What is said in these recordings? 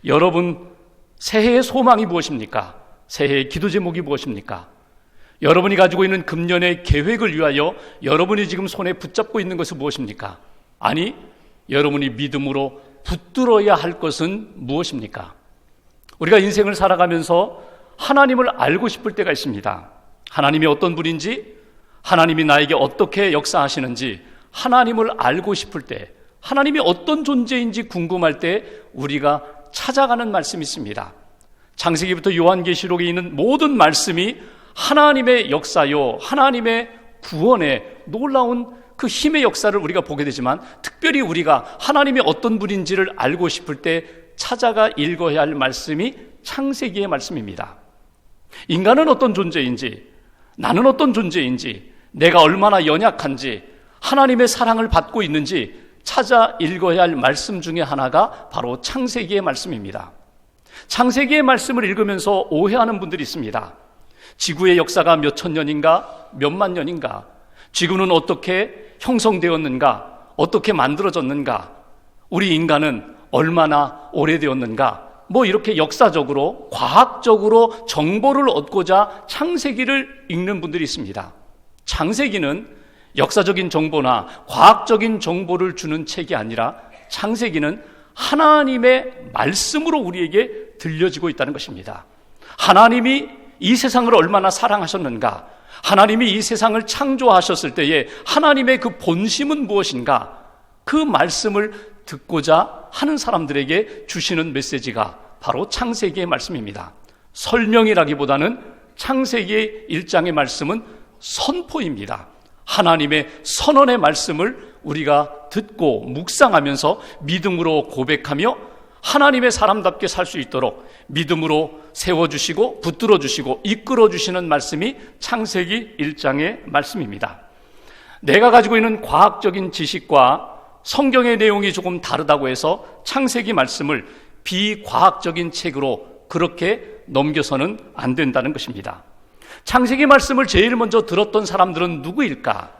여러분 새해의 소망이 무엇입니까? 새해의 기도 제목이 무엇입니까? 여러분이 가지고 있는 금년의 계획을 위하여 여러분이 지금 손에 붙잡고 있는 것은 무엇입니까? 아니, 여러분이 믿음으로 붙들어야 할 것은 무엇입니까? 우리가 인생을 살아가면서 하나님을 알고 싶을 때가 있습니다. 하나님이 어떤 분인지, 하나님이 나에게 어떻게 역사하시는지 하나님을 알고 싶을 때, 하나님이 어떤 존재인지 궁금할 때 우리가 찾아가는 말씀이 있습니다. 창세기부터 요한계시록에 있는 모든 말씀이 하나님의 역사요, 하나님의 구원의 놀라운 그 힘의 역사를 우리가 보게 되지만, 특별히 우리가 하나님이 어떤 분인지를 알고 싶을 때 찾아가 읽어야 할 말씀이 창세기의 말씀입니다. 인간은 어떤 존재인지, 나는 어떤 존재인지, 내가 얼마나 연약한지, 하나님의 사랑을 받고 있는지 찾아 읽어야 할 말씀 중에 하나가 바로 창세기의 말씀입니다. 창세기의 말씀을 읽으면서 오해하는 분들이 있습니다. 지구의 역사가 몇 천 년인가, 몇만 년인가, 지구는 어떻게 형성되었는가, 어떻게 만들어졌는가, 우리 인간은 얼마나 오래되었는가, 뭐 이렇게 역사적으로, 과학적으로 정보를 얻고자 창세기를 읽는 분들이 있습니다. 창세기는 역사적인 정보나 과학적인 정보를 주는 책이 아니라 창세기는 하나님의 말씀으로 우리에게 들려지고 있다는 것입니다. 하나님이 이 세상을 얼마나 사랑하셨는가, 하나님이 이 세상을 창조하셨을 때에 하나님의 그 본심은 무엇인가, 그 말씀을 듣고자 하는 사람들에게 주시는 메시지가 바로 창세기의 말씀입니다. 설명이라기보다는 창세기 1장의 말씀은 선포입니다. 하나님의 선언의 말씀을 우리가 듣고 묵상하면서 믿음으로 고백하며 하나님의 사람답게 살 수 있도록 믿음으로 세워주시고 붙들어주시고 이끌어주시는 말씀이 창세기 1장의 말씀입니다. 내가 가지고 있는 과학적인 지식과 성경의 내용이 조금 다르다고 해서 창세기 말씀을 비과학적인 책으로 그렇게 넘겨서는 안 된다는 것입니다. 창세기 말씀을 제일 먼저 들었던 사람들은 누구일까?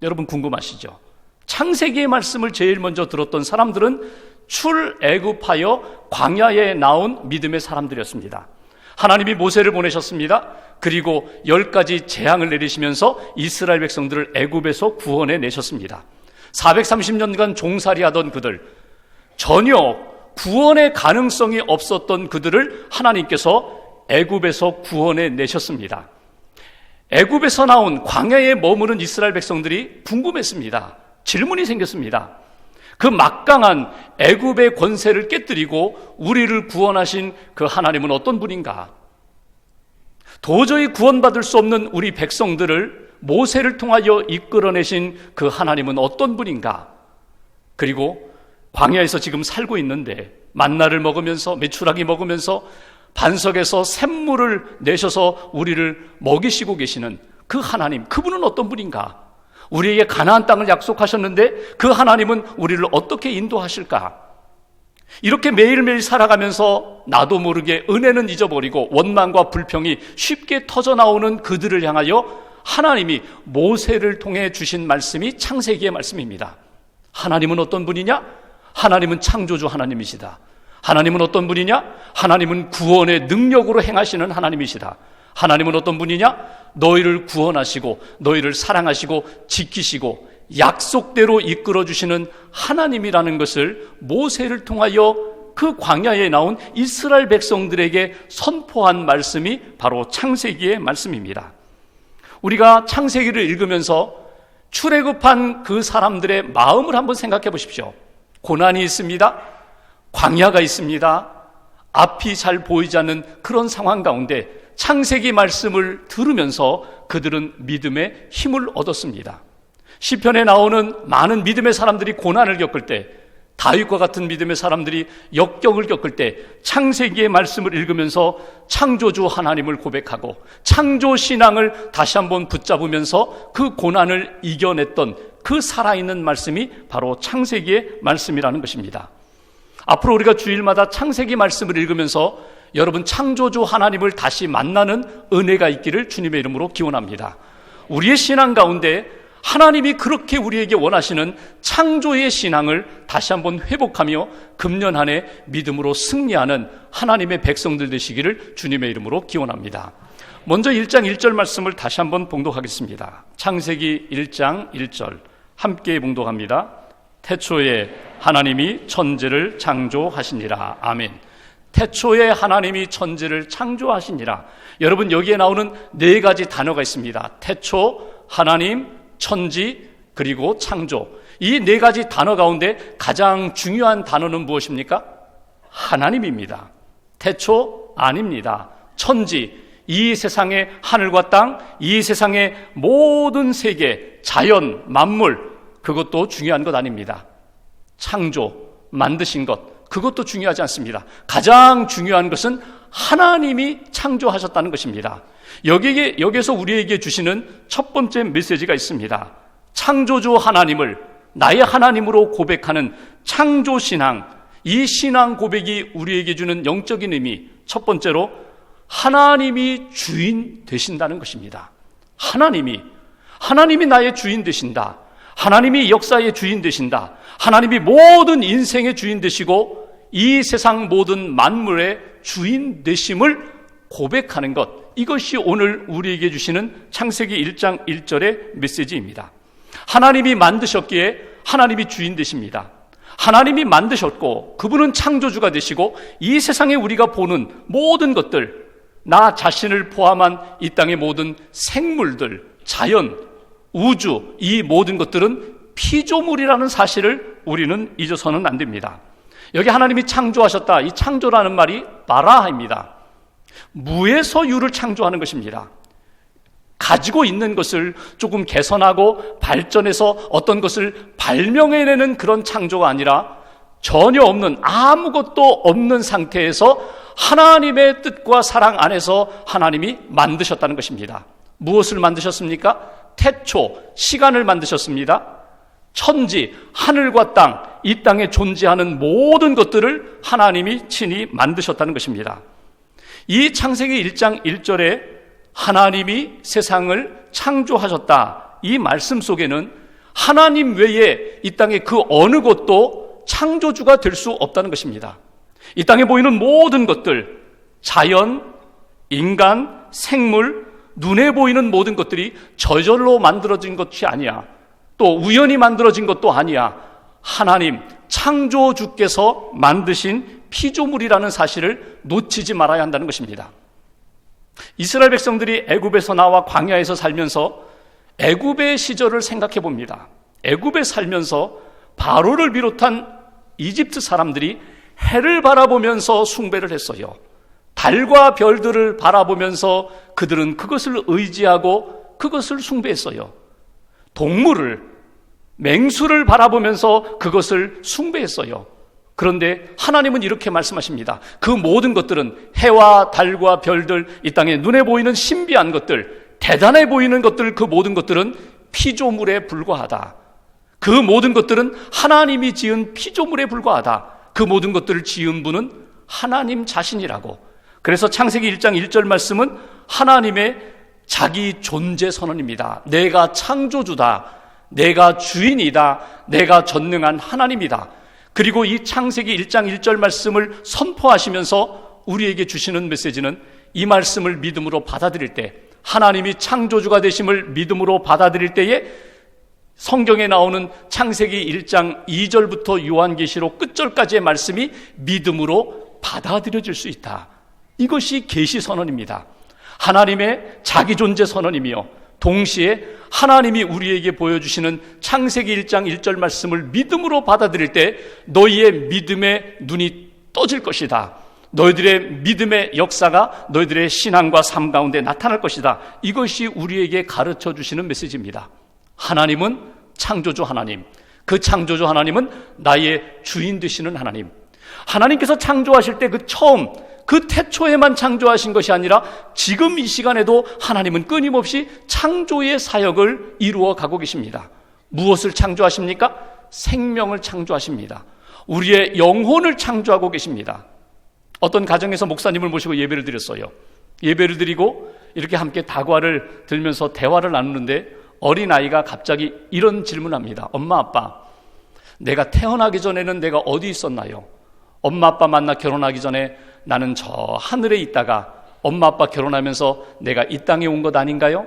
여러분 궁금하시죠? 창세기의 말씀을 제일 먼저 들었던 사람들은 출애굽하여 광야에 나온 믿음의 사람들이었습니다. 하나님이 모세를 보내셨습니다. 그리고 10가지 재앙을 내리시면서 이스라엘 백성들을 애굽에서 구원해 내셨습니다. 430년간 종살이하던 그들, 전혀 구원의 가능성이 없었던 그들을 하나님께서 애굽에서 구원해 내셨습니다. 애굽에서 나온 광야에 머무는 이스라엘 백성들이 궁금했습니다. 질문이 생겼습니다. 그 막강한 애굽의 권세를 깨뜨리고 우리를 구원하신 그 하나님은 어떤 분인가? 도저히 구원받을 수 없는 우리 백성들을 모세를 통하여 이끌어내신 그 하나님은 어떤 분인가? 그리고 광야에서 지금 살고 있는데 만나를 먹으면서 메추라기 먹으면서 반석에서 샘물을 내셔서 우리를 먹이시고 계시는 그 하나님, 그분은 어떤 분인가? 우리에게 가나안 땅을 약속하셨는데 그 하나님은 우리를 어떻게 인도하실까? 이렇게 매일매일 살아가면서 나도 모르게 은혜는 잊어버리고 원망과 불평이 쉽게 터져나오는 그들을 향하여 하나님이 모세를 통해 주신 말씀이 창세기의 말씀입니다. 하나님은 어떤 분이냐? 하나님은 창조주 하나님이시다. 하나님은 어떤 분이냐? 하나님은 구원의 능력으로 행하시는 하나님이시다. 하나님은 어떤 분이냐? 너희를 구원하시고 너희를 사랑하시고 지키시고 약속대로 이끌어주시는 하나님이라는 것을 모세를 통하여 그 광야에 나온 이스라엘 백성들에게 선포한 말씀이 바로 창세기의 말씀입니다. 우리가 창세기를 읽으면서 출애굽한 그 사람들의 마음을 한번 생각해 보십시오. 고난이 있습니다. 광야가 있습니다. 앞이 잘 보이지 않는 그런 상황 가운데 창세기 말씀을 들으면서 그들은 믿음의 힘을 얻었습니다. 시편에 나오는 많은 믿음의 사람들이 고난을 겪을 때, 다윗과 같은 믿음의 사람들이 역경을 겪을 때 창세기의 말씀을 읽으면서 창조주 하나님을 고백하고 창조신앙을 다시 한번 붙잡으면서 그 고난을 이겨냈던 그 살아있는 말씀이 바로 창세기의 말씀이라는 것입니다. 앞으로 우리가 주일마다 창세기 말씀을 읽으면서 여러분 창조주 하나님을 다시 만나는 은혜가 있기를 주님의 이름으로 기원합니다. 우리의 신앙 가운데 하나님이 그렇게 우리에게 원하시는 창조의 신앙을 다시 한번 회복하며 금년 한 해 믿음으로 승리하는 하나님의 백성들 되시기를 주님의 이름으로 기원합니다. 먼저 1장 1절 말씀을 다시 한번 봉독하겠습니다. 창세기 1장 1절 함께 봉독합니다. 태초에 하나님이 천지를 창조하시니라. 아멘. 태초에 하나님이 천지를 창조하시니라. 여러분, 여기에 나오는 네 가지 단어가 있습니다. 태초, 하나님, 천지, 그리고 창조. 이 네 가지 단어 가운데 가장 중요한 단어는 무엇입니까? 하나님입니다. 태초 아닙니다. 천지, 이 세상의 하늘과 땅, 이 세상의 모든 세계, 자연, 만물, 그것도 중요한 것 아닙니다. 창조, 만드신 것, 그것도 중요하지 않습니다. 가장 중요한 것은 하나님이 창조하셨다는 것입니다. 여기에서 우리에게 주시는 첫 번째 메시지가 있습니다. 창조주 하나님을 나의 하나님으로 고백하는 창조신앙, 이 신앙 고백이 우리에게 주는 영적인 의미, 첫 번째로 하나님이 주인 되신다는 것입니다. 하나님이 나의 주인 되신다. 하나님이 역사의 주인 되신다. 하나님이 모든 인생의 주인 되시고 이 세상 모든 만물의 주인 되심을 고백하는 것, 이것이 오늘 우리에게 주시는 창세기 1장 1절의 메시지입니다. 하나님이 만드셨기에 하나님이 주인 되십니다. 하나님이 만드셨고 그분은 창조주가 되시고 이 세상에 우리가 보는 모든 것들, 나 자신을 포함한 이 땅의 모든 생물들, 자연, 우주, 이 모든 것들은 피조물이라는 사실을 우리는 잊어서는 안 됩니다. 여기 하나님이 창조하셨다, 이 창조라는 말이 바라입니다. 무에서 유를 창조하는 것입니다. 가지고 있는 것을 조금 개선하고 발전해서 어떤 것을 발명해내는 그런 창조가 아니라 전혀 없는, 아무것도 없는 상태에서 하나님의 뜻과 사랑 안에서 하나님이 만드셨다는 것입니다. 무엇을 만드셨습니까? 태초, 시간을 만드셨습니다. 천지, 하늘과 땅, 이 땅에 존재하는 모든 것들을 하나님이 친히 만드셨다는 것입니다. 이 창세기 1장 1절에 하나님이 세상을 창조하셨다, 이 말씀 속에는 하나님 외에 이 땅의 그 어느 것도 창조주가 될 수 없다는 것입니다. 이 땅에 보이는 모든 것들, 자연, 인간, 생물, 눈에 보이는 모든 것들이 저절로 만들어진 것이 아니야. 또 우연히 만들어진 것도 아니야. 하나님, 창조주께서 만드신 피조물이라는 사실을 놓치지 말아야 한다는 것입니다. 이스라엘 백성들이 애굽에서 나와 광야에서 살면서 애굽의 시절을 생각해 봅니다. 애굽에 살면서 바로를 비롯한 이집트 사람들이 해를 바라보면서 숭배를 했어요. 달과 별들을 바라보면서 그들은 그것을 의지하고 그것을 숭배했어요. 동물을, 맹수를 바라보면서 그것을 숭배했어요. 그런데 하나님은 이렇게 말씀하십니다. 그 모든 것들은, 해와 달과 별들, 이 땅에 눈에 보이는 신비한 것들, 대단해 보이는 것들, 그 모든 것들은 피조물에 불과하다. 그 모든 것들은 하나님이 지은 피조물에 불과하다. 그 모든 것들을 지은 분은 하나님 자신이라고. 그래서 창세기 1장 1절 말씀은 하나님의 자기 존재 선언입니다. 내가 창조주다, 내가 주인이다, 내가 전능한 하나님이다. 그리고 이 창세기 1장 1절 말씀을 선포하시면서 우리에게 주시는 메시지는, 이 말씀을 믿음으로 받아들일 때, 하나님이 창조주가 되심을 믿음으로 받아들일 때에 성경에 나오는 창세기 1장 2절부터 요한계시록 끝절까지의 말씀이 믿음으로 받아들여질 수 있다. 이것이 계시 선언입니다. 하나님의 자기 존재 선언이며 동시에 하나님이 우리에게 보여주시는 창세기 1장 1절 말씀을 믿음으로 받아들일 때 너희의 믿음의 눈이 떠질 것이다. 너희들의 믿음의 역사가 너희들의 신앙과 삶 가운데 나타날 것이다. 이것이 우리에게 가르쳐 주시는 메시지입니다. 하나님은 창조주 하나님, 그 창조주 하나님은 나의 주인 되시는 하나님. 하나님께서 창조하실 때 그 처음, 그 태초에만 창조하신 것이 아니라 지금 이 시간에도 하나님은 끊임없이 창조의 사역을 이루어 가고 계십니다. 무엇을 창조하십니까? 생명을 창조하십니다. 우리의 영혼을 창조하고 계십니다. 어떤 가정에서 목사님을 모시고 예배를 드렸어요. 예배를 드리고 이렇게 함께 다과를 들면서 대화를 나누는데 어린아이가 갑자기 이런 질문합니다. 엄마, 아빠, 내가 태어나기 전에는 내가 어디 있었나요? 엄마, 아빠 만나 결혼하기 전에 나는 저 하늘에 있다가 엄마, 아빠 결혼하면서 내가 이 땅에 온 것 아닌가요?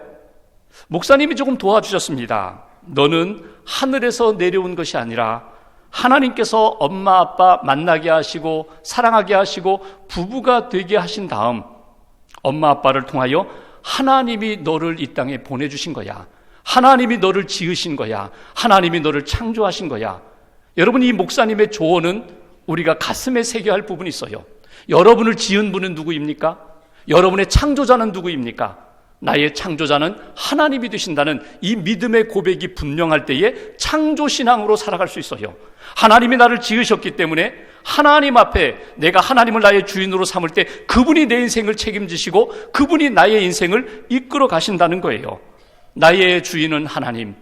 목사님이 조금 도와주셨습니다. 너는 하늘에서 내려온 것이 아니라 하나님께서 엄마, 아빠 만나게 하시고 사랑하게 하시고 부부가 되게 하신 다음 엄마, 아빠를 통하여 하나님이 너를 이 땅에 보내주신 거야. 하나님이 너를 지으신 거야. 하나님이 너를 창조하신 거야. 여러분, 이 목사님의 조언은 우리가 가슴에 새겨야 할 부분이 있어요. 여러분을 지은 분은 누구입니까? 여러분의 창조자는 누구입니까? 나의 창조자는 하나님이 되신다는 이 믿음의 고백이 분명할 때에 창조신앙으로 살아갈 수 있어요. 하나님이 나를 지으셨기 때문에 하나님 앞에 내가 하나님을 나의 주인으로 삼을 때 그분이 내 인생을 책임지시고 그분이 나의 인생을 이끌어 가신다는 거예요. 나의 주인은 하나님,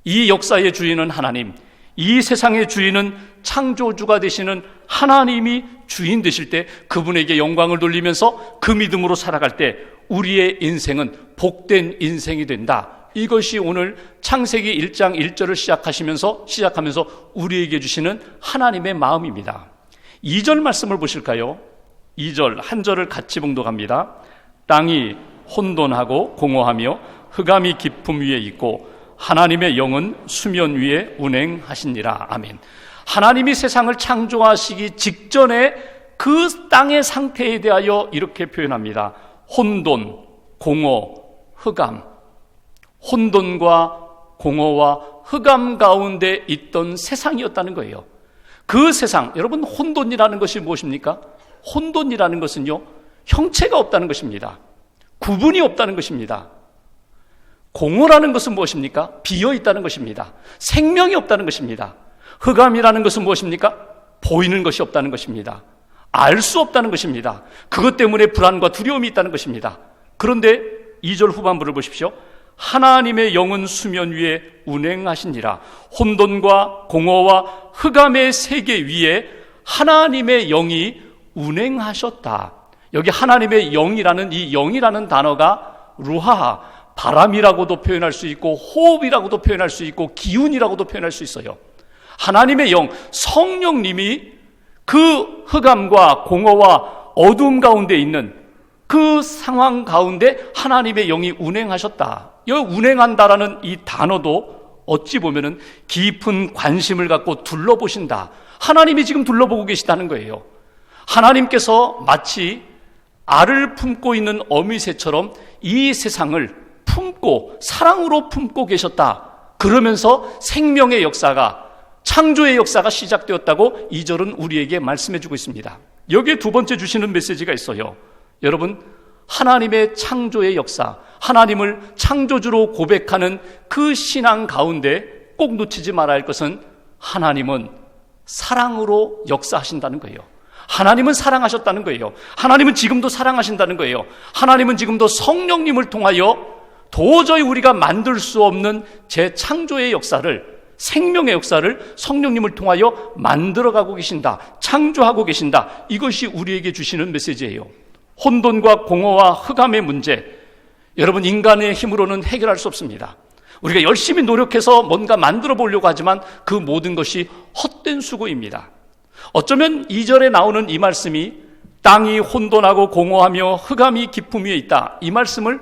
이 역사의 주인은 하나님, 이 세상의 주인은 창조주가 되시는 하나님이 주인 되실 때 그분에게 영광을 돌리면서 그 믿음으로 살아갈 때 우리의 인생은 복된 인생이 된다. 이것이 오늘 창세기 1장 1절을 시작하면서 우리에게 주시는 하나님의 마음입니다. 2절 말씀을 보실까요? 2절 한 절을 같이 봉독합니다. 땅이 혼돈하고 공허하며 흑암이 깊음 위에 있고 하나님의 영은 수면 위에 운행하시니라. 아멘. 하나님이 세상을 창조하시기 직전에 그 땅의 상태에 대하여 이렇게 표현합니다. 혼돈, 공허, 흑암. 혼돈과 공허와 흑암 가운데 있던 세상이었다는 거예요. 그 세상, 여러분, 혼돈이라는 것이 무엇입니까? 혼돈이라는 것은요, 형체가 없다는 것입니다. 구분이 없다는 것입니다. 공허라는 것은 무엇입니까? 비어있다는 것입니다. 생명이 없다는 것입니다. 흑암이라는 것은 무엇입니까? 보이는 것이 없다는 것입니다. 알 수 없다는 것입니다. 그것 때문에 불안과 두려움이 있다는 것입니다. 그런데 2절 후반부를 보십시오. 하나님의 영은 수면 위에 운행하시니라. 혼돈과 공허와 흑암의 세계 위에 하나님의 영이 운행하셨다. 여기 하나님의 영이라는 이 영이라는 단어가 루하, 바람이라고도 표현할 수 있고 호흡이라고도 표현할 수 있고 기운이라고도 표현할 수 있어요. 하나님의 영, 성령님이 그 흑암과 공허와 어두움 가운데 있는 그 상황 가운데 하나님의 영이 운행하셨다. 이 운행한다라는 이 단어도 어찌 보면은 깊은 관심을 갖고 둘러보신다. 하나님이 지금 둘러보고 계시다는 거예요. 하나님께서 마치 알을 품고 있는 어미새처럼 이 세상을 품고 사랑으로 품고 계셨다. 그러면서 생명의 역사가, 창조의 역사가 시작되었다고 2절은 우리에게 말씀해주고 있습니다. 여기에 두 번째 주시는 메시지가 있어요. 여러분, 하나님의 창조의 역사, 하나님을 창조주로 고백하는 그 신앙 가운데 꼭 놓치지 말아야 할 것은 하나님은 사랑으로 역사하신다는 거예요. 하나님은 사랑하셨다는 거예요. 하나님은 지금도 사랑하신다는 거예요. 하나님은 지금도 성령님을 통하여 도저히 우리가 만들 수 없는 재창조의 역사를, 생명의 역사를 성령님을 통하여 만들어가고 계신다. 창조하고 계신다. 이것이 우리에게 주시는 메시지예요. 혼돈과 공허와 흑암의 문제, 여러분, 인간의 힘으로는 해결할 수 없습니다. 우리가 열심히 노력해서 뭔가 만들어 보려고 하지만 그 모든 것이 헛된 수고입니다. 어쩌면 2절에 나오는 이 말씀이 땅이 혼돈하고 공허하며 흑암이 깊음 위에 있다, 이 말씀을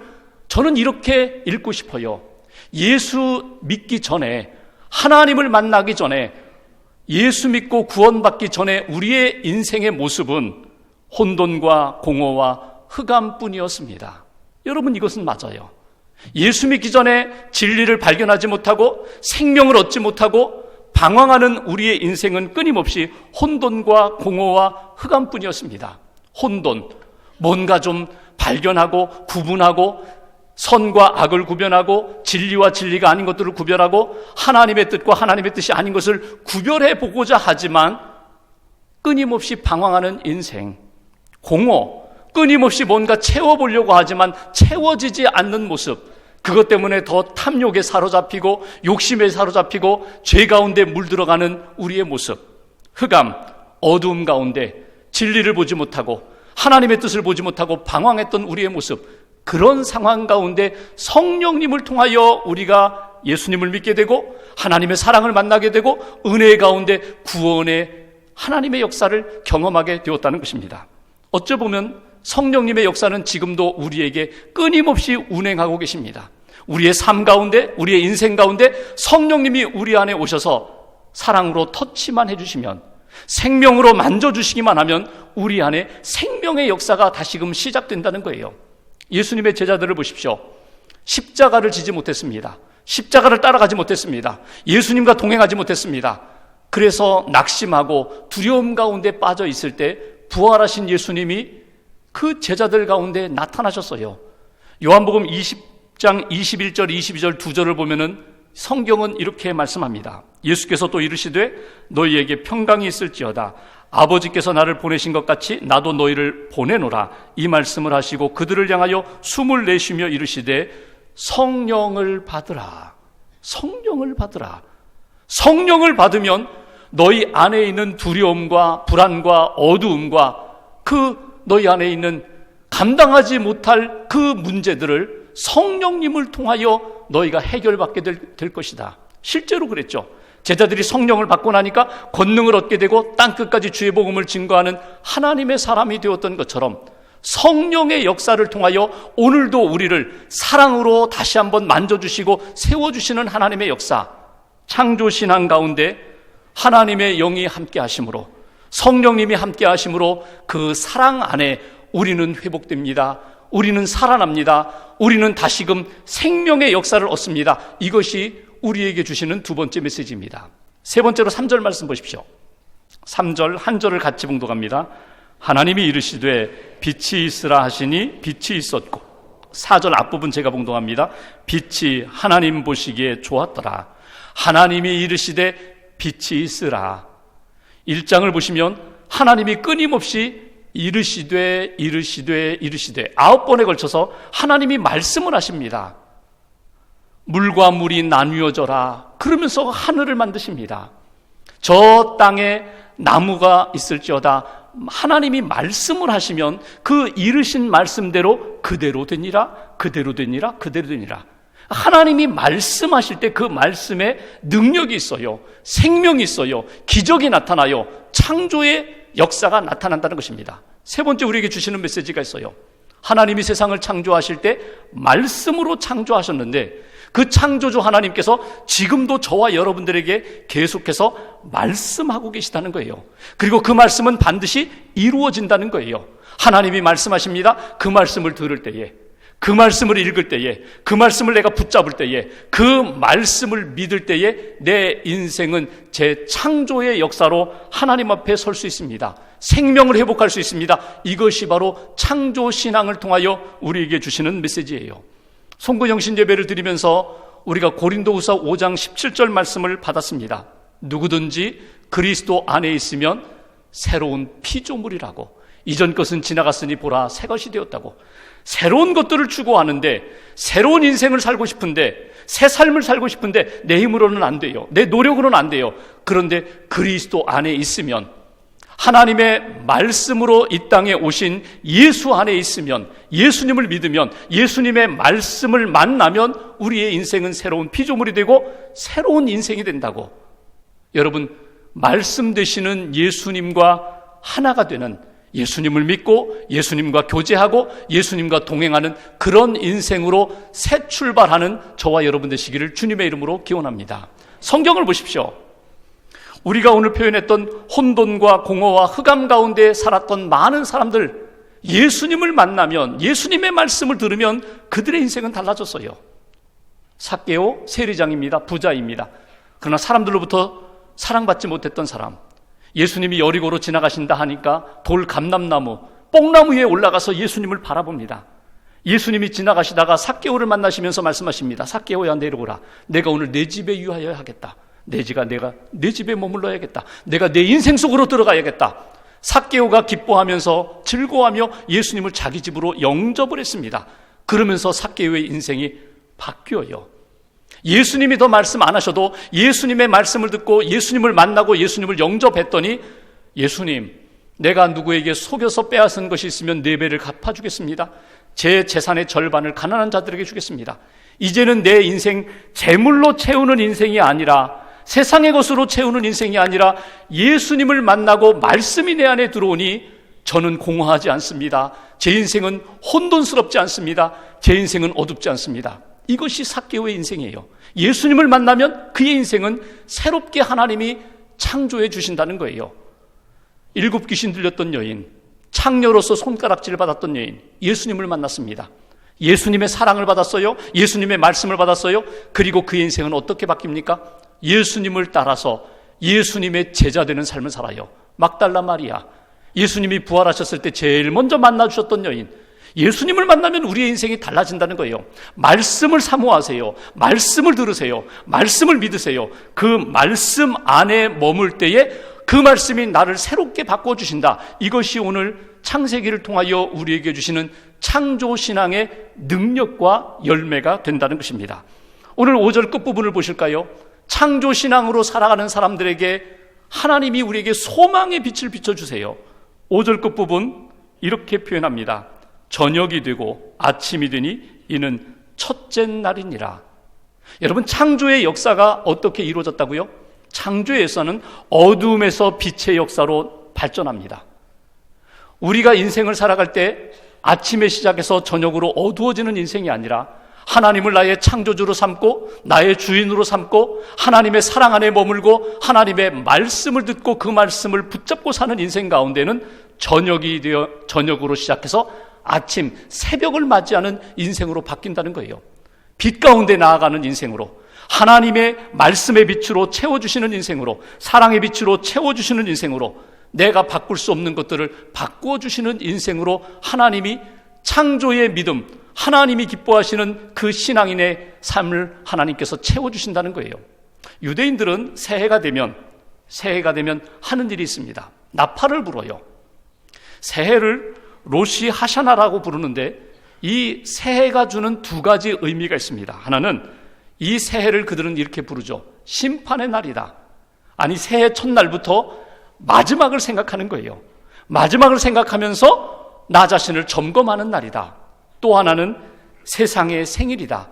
저는 이렇게 읽고 싶어요. 예수 믿기 전에, 하나님을 만나기 전에, 예수 믿고 구원받기 전에 우리의 인생의 모습은 혼돈과 공허와 흑암뿐이었습니다. 여러분, 이것은 맞아요. 예수 믿기 전에 진리를 발견하지 못하고 생명을 얻지 못하고 방황하는 우리의 인생은 끊임없이 혼돈과 공허와 흑암뿐이었습니다. 혼돈, 뭔가 좀 발견하고 구분하고 선과 악을 구별하고 진리와 진리가 아닌 것들을 구별하고 하나님의 뜻과 하나님의 뜻이 아닌 것을 구별해 보고자 하지만 끊임없이 방황하는 인생. 공허, 끊임없이 뭔가 채워보려고 하지만 채워지지 않는 모습, 그것 때문에 더 탐욕에 사로잡히고 욕심에 사로잡히고 죄 가운데 물들어가는 우리의 모습, 흑암, 어두움 가운데 진리를 보지 못하고 하나님의 뜻을 보지 못하고 방황했던 우리의 모습, 그런 상황 가운데 성령님을 통하여 우리가 예수님을 믿게 되고 하나님의 사랑을 만나게 되고 은혜 가운데 구원의 하나님의 역사를 경험하게 되었다는 것입니다. 어찌 보면 성령님의 역사는 지금도 우리에게 끊임없이 운행하고 계십니다. 우리의 삶 가운데, 우리의 인생 가운데 성령님이 우리 안에 오셔서 사랑으로 터치만 해주시면, 생명으로 만져주시기만 하면 우리 안에 생명의 역사가 다시금 시작된다는 거예요. 예수님의 제자들을 보십시오. 십자가를 지지 못했습니다. 십자가를 따라가지 못했습니다. 예수님과 동행하지 못했습니다. 그래서 낙심하고 두려움 가운데 빠져 있을 때 부활하신 예수님이 그 제자들 가운데 나타나셨어요. 요한복음 20장 21절 22절 두 절을 보면은 성경은 이렇게 말씀합니다. 예수께서 또 이르시되 너희에게 평강이 있을지어다. 아버지께서 나를 보내신 것 같이 나도 너희를 보내노라. 이 말씀을 하시고 그들을 향하여 숨을 내쉬며 이르시되 성령을 받으라. 성령을 받으라. 성령을 받으면 너희 안에 있는 두려움과 불안과 어두움과 그 너희 안에 있는 감당하지 못할 그 문제들을 성령님을 통하여 너희가 해결받게 될 것이다. 실제로 그랬죠. 제자들이 성령을 받고 나니까 권능을 얻게 되고 땅끝까지 주의 복음을 증거하는 하나님의 사람이 되었던 것처럼 성령의 역사를 통하여 오늘도 우리를 사랑으로 다시 한번 만져주시고 세워주시는 하나님의 역사, 창조신앙 가운데 하나님의 영이 함께 하심으로, 성령님이 함께 하심으로 그 사랑 안에 우리는 회복됩니다. 우리는 살아납니다. 우리는 다시금 생명의 역사를 얻습니다. 이것이 우리에게 주시는 두 번째 메시지입니다. 세 번째로 3절 말씀 보십시오. 3절 한 절을 같이 봉독합니다. 하나님이 이르시되 빛이 있으라 하시니 빛이 있었고, 4절 앞부분 제가 봉독합니다. 빛이 하나님 보시기에 좋았더라. 하나님이 이르시되 빛이 있으라. 1장을 보시면 하나님이 끊임없이 이르시되 9번에 걸쳐서 하나님이 말씀을 하십니다. 물과 물이 나뉘어져라 그러면서 하늘을 만드십니다. 저 땅에 나무가 있을지어다 하나님이 말씀을 하시면 그 이르신 말씀대로 그대로 되니라. 하나님이 말씀하실 때 그 말씀에 능력이 있어요. 생명이 있어요. 기적이 나타나요. 창조의 역사가 나타난다는 것입니다. 세 번째 우리에게 주시는 메시지가 있어요. 하나님이 세상을 창조하실 때 말씀으로 창조하셨는데 그 창조주 하나님께서 지금도 저와 여러분들에게 계속해서 말씀하고 계시다는 거예요. 그리고 그 말씀은 반드시 이루어진다는 거예요. 하나님이 말씀하십니다. 그 말씀을 들을 때에, 그 말씀을 읽을 때에, 그 말씀을 내가 붙잡을 때에, 그 말씀을 믿을 때에 내 인생은 재창조의 역사로 하나님 앞에 설 수 있습니다. 생명을 회복할 수 있습니다. 이것이 바로 창조신앙을 통하여 우리에게 주시는 메시지예요. 송구영신 예배를 드리면서 우리가 고린도후서 5장 17절 말씀을 받았습니다. 누구든지 그리스도 안에 있으면 새로운 피조물이라고, 이전 것은 지나갔으니 보라 새 것이 되었다고. 새로운 것들을 추구하는데, 새로운 인생을 살고 싶은데, 새 삶을 살고 싶은데 내 힘으로는 안 돼요. 내 노력으로는 안 돼요. 그런데 그리스도 안에 있으면, 하나님의 말씀으로 이 땅에 오신 예수 안에 있으면, 예수님을 믿으면, 예수님의 말씀을 만나면 우리의 인생은 새로운 피조물이 되고 새로운 인생이 된다고. 여러분, 말씀 되시는 예수님과 하나가 되는, 예수님을 믿고 예수님과 교제하고 예수님과 동행하는 그런 인생으로 새 출발하는 저와 여러분 되시기를 주님의 이름으로 기원합니다. 성경을 보십시오. 우리가 오늘 표현했던 혼돈과 공허와 흑암 가운데 살았던 많은 사람들, 예수님을 만나면, 예수님의 말씀을 들으면 그들의 인생은 달라졌어요. 삭개오 세리장입니다. 부자입니다. 그러나 사람들로부터 사랑받지 못했던 사람, 예수님이 여리고로 지나가신다 하니까 돌 감람나무, 뽕나무 위에 올라가서 예수님을 바라봅니다. 예수님이 지나가시다가 삭개오를 만나시면서 말씀하십니다. 삭개오야 내려오라. 내가 오늘 내 집에 유하여 하겠다. 내가 내 집에 머물러야겠다. 내가 내 인생 속으로 들어가야겠다. 삭개오가 기뻐하면서 즐거워하며 예수님을 자기 집으로 영접을 했습니다. 그러면서 삭개오의 인생이 바뀌어요. 예수님이 더 말씀 안 하셔도 예수님의 말씀을 듣고 예수님을 만나고 예수님을 영접했더니, 예수님, 내가 누구에게 속여서 빼앗은 것이 있으면 4배를 갚아주겠습니다. 제 재산의 절반을 가난한 자들에게 주겠습니다. 이제는 내 인생 재물로 채우는 인생이 아니라, 세상의 것으로 채우는 인생이 아니라 예수님을 만나고 말씀이 내 안에 들어오니 저는 공허하지 않습니다. 제 인생은 혼돈스럽지 않습니다. 제 인생은 어둡지 않습니다. 이것이 삭개오의 인생이에요. 예수님을 만나면 그의 인생은 새롭게 하나님이 창조해 주신다는 거예요. 7 귀신 들렸던 여인, 창녀로서 손가락질을 받았던 여인, 예수님을 만났습니다. 예수님의 사랑을 받았어요. 예수님의 말씀을 받았어요. 그리고 그의 인생은 어떻게 바뀝니까? 예수님을 따라서 예수님의 제자 되는 삶을 살아요. 막달라 마리아, 예수님이 부활하셨을 때 제일 먼저 만나주셨던 여인, 예수님을 만나면 우리의 인생이 달라진다는 거예요. 말씀을 사모하세요. 말씀을 들으세요. 말씀을 믿으세요. 그 말씀 안에 머물 때에 그 말씀이 나를 새롭게 바꿔주신다. 이것이 오늘 창세기를 통하여 우리에게 주시는 창조신앙의 능력과 열매가 된다는 것입니다. 오늘 5절 끝부분을 보실까요? 창조신앙으로 살아가는 사람들에게 하나님이 우리에게 소망의 빛을 비춰주세요. 5절 끝부분 이렇게 표현합니다. 저녁이 되고 아침이 되니 이는 첫째 날이니라. 여러분, 창조의 역사가 어떻게 이루어졌다고요? 창조에서는 어둠에서 빛의 역사로 발전합니다. 우리가 인생을 살아갈 때 아침에 시작해서 저녁으로 어두워지는 인생이 아니라 하나님을 나의 창조주로 삼고 나의 주인으로 삼고 하나님의 사랑 안에 머물고 하나님의 말씀을 듣고 그 말씀을 붙잡고 사는 인생 가운데는 저녁이 되어 저녁으로 시작해서 아침, 새벽을 맞이하는 인생으로 바뀐다는 거예요. 빛 가운데 나아가는 인생으로, 하나님의 말씀의 빛으로 채워주시는 인생으로, 사랑의 빛으로 채워주시는 인생으로, 내가 바꿀 수 없는 것들을 바꾸어 주시는 인생으로 하나님이 창조의 믿음, 하나님이 기뻐하시는 그 신앙인의 삶을 하나님께서 채워주신다는 거예요. 유대인들은 새해가 되면 하는 일이 있습니다. 나팔을 불어요. 새해를 로시 하샤나라고 부르는데 이 새해가 주는 두 가지 의미가 있습니다. 하나는 이 새해를 그들은 이렇게 부르죠. 심판의 날이다. 아니, 새해 첫날부터 마지막을 생각하는 거예요. 마지막을 생각하면서 나 자신을 점검하는 날이다. 또 하나는 세상의 생일이다.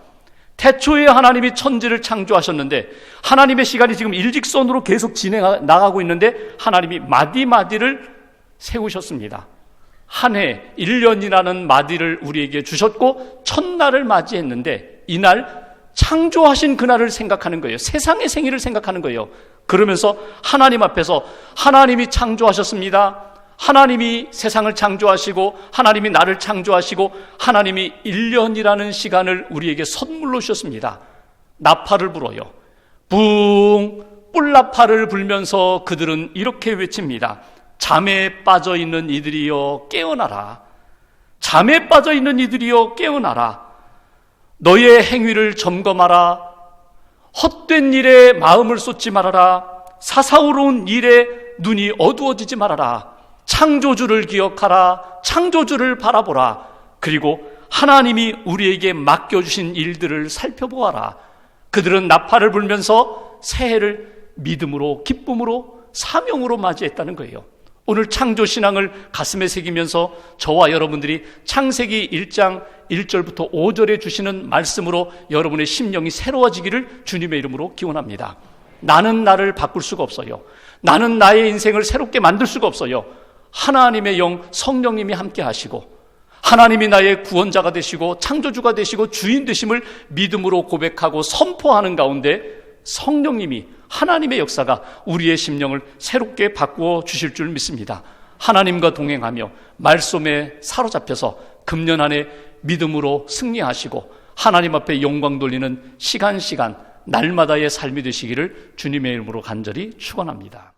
태초에 하나님이 천지를 창조하셨는데 하나님의 시간이 지금 일직선으로 계속 나가고 있는데 하나님이 마디마디를 세우셨습니다. 한 해 1년이라는 마디를 우리에게 주셨고 첫날을 맞이했는데 이날 창조하신 그날을 생각하는 거예요. 세상의 생일을 생각하는 거예요. 그러면서 하나님 앞에서 하나님이 창조하셨습니다. 하나님이 세상을 창조하시고 하나님이 나를 창조하시고 하나님이 1년이라는 시간을 우리에게 선물로 주셨습니다. 나팔을 불어요. 붕, 뿔나팔을 불면서 그들은 이렇게 외칩니다. 잠에 빠져있는 이들이여 깨어나라. 잠에 빠져있는 이들이여 깨어나라. 너의 행위를 점검하라. 헛된 일에 마음을 쏟지 말아라. 사사로운 일에 눈이 어두워지지 말아라. 창조주를 기억하라. 창조주를 바라보라. 그리고 하나님이 우리에게 맡겨주신 일들을 살펴보아라. 그들은 나팔을 불면서 새해를 믿음으로, 기쁨으로, 사명으로 맞이했다는 거예요. 오늘 창조신앙을 가슴에 새기면서 저와 여러분들이 창세기 1장 1절부터 5절에 주시는 말씀으로 여러분의 심령이 새로워지기를 주님의 이름으로 기원합니다. 나는 나를 바꿀 수가 없어요. 나는 나의 인생을 새롭게 만들 수가 없어요. 하나님의 영 성령님이 함께 하시고 하나님이 나의 구원자가 되시고 창조주가 되시고 주인 되심을 믿음으로 고백하고 선포하는 가운데 성령님이 하나님의 역사가 우리의 심령을 새롭게 바꾸어 주실 줄 믿습니다. 하나님과 동행하며 말씀에 사로잡혀서 금년 안에 믿음으로 승리하시고 하나님 앞에 영광 돌리는 시간 날마다의 삶이 되시기를 주님의 이름으로 간절히 축원합니다.